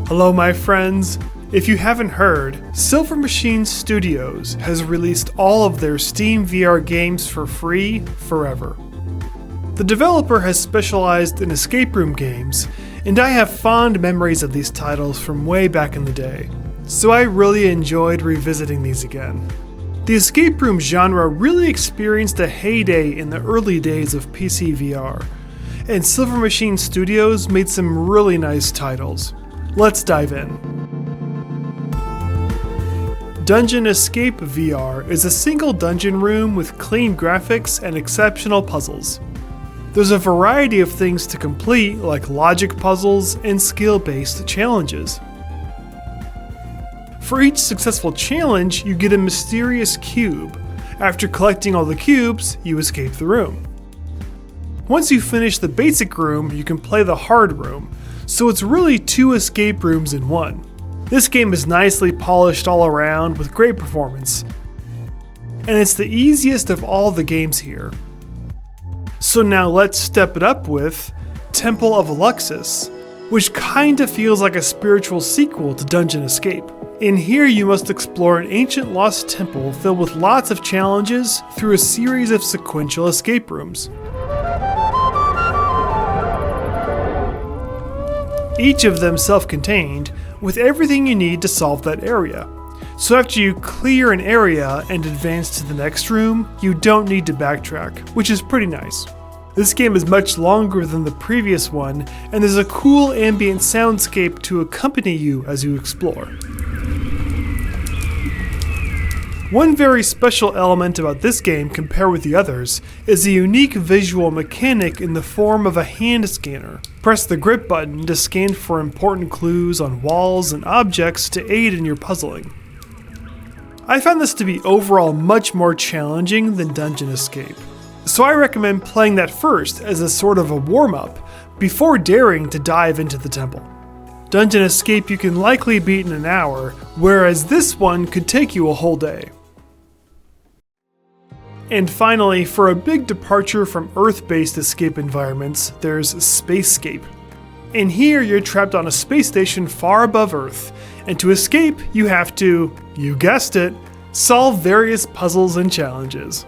Hello, my friends. If you haven't heard, Silver Machine Studios has released all of their Steam VR games for free forever. The developer has specialized in escape room games, and I have fond memories of these titles from way back in the day, so I really enjoyed revisiting these again. The escape room genre really experienced a heyday in the early days of PC VR, and Silver Machine Studios made some really nice titles. Let's dive in. Dungeon Escape VR is a single dungeon room with clean graphics and exceptional puzzles. There's a variety of things to complete, like logic puzzles and skill-based challenges. For each successful challenge, you get a mysterious cube. After collecting all the cubes, you escape the room. Once you finish the basic room, you can play the hard room, so it's really 2 escape rooms in one. This game is nicely polished all around with great performance, and it's the easiest of all the games here. So now let's step it up with Temple of Luxus, which kinda feels like a spiritual sequel to Dungeon Escape. In here you must explore an ancient lost temple filled with lots of challenges through a series of sequential escape rooms. Each of them self-contained, with everything you need to solve that area. So after you clear an area and advance to the next room, you don't need to backtrack, which is pretty nice. This game is much longer than the previous one, and there's a cool ambient soundscape to accompany you as you explore. One very special element about this game compared with the others is a unique visual mechanic in the form of a hand scanner. Press the grip button to scan for important clues on walls and objects to aid in your puzzling. I found this to be overall much more challenging than Dungeon Escape, so I recommend playing that first as a sort of a warm-up before daring to dive into the temple. Dungeon Escape you can likely beat in an hour, whereas this one could take you a whole day. And finally, for a big departure from Earth-based escape environments, there's Spacescape. In here, you're trapped on a space station far above Earth, and to escape, you have to, you guessed it, solve various puzzles and challenges.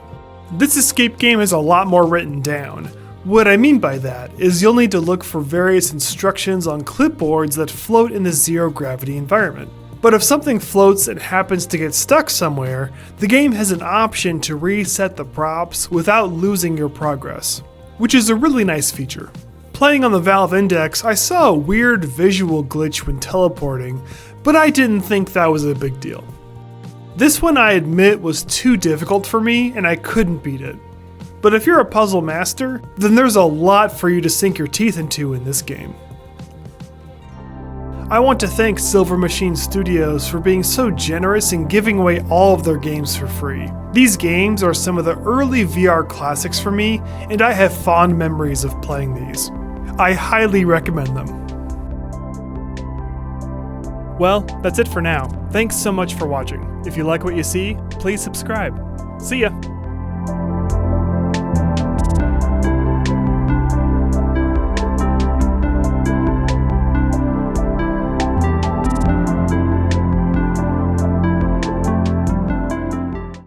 This escape game is a lot more written down. What I mean by that is you'll need to look for various instructions on clipboards that float in the zero-gravity environment. But if something floats and happens to get stuck somewhere, the game has an option to reset the props without losing your progress, which is a really nice feature. Playing on the Valve Index, I saw a weird visual glitch when teleporting, but I didn't think that was a big deal. This one, I admit, was too difficult for me and I couldn't beat it. But if you're a puzzle master, then there's a lot for you to sink your teeth into in this game. I want to thank Silver Machine Studios for being so generous in giving away all of their games for free. These games are some of the early VR classics for me, and I have fond memories of playing these. I highly recommend them. Well, that's it for now. Thanks so much for watching. If you like what you see, please subscribe. See ya!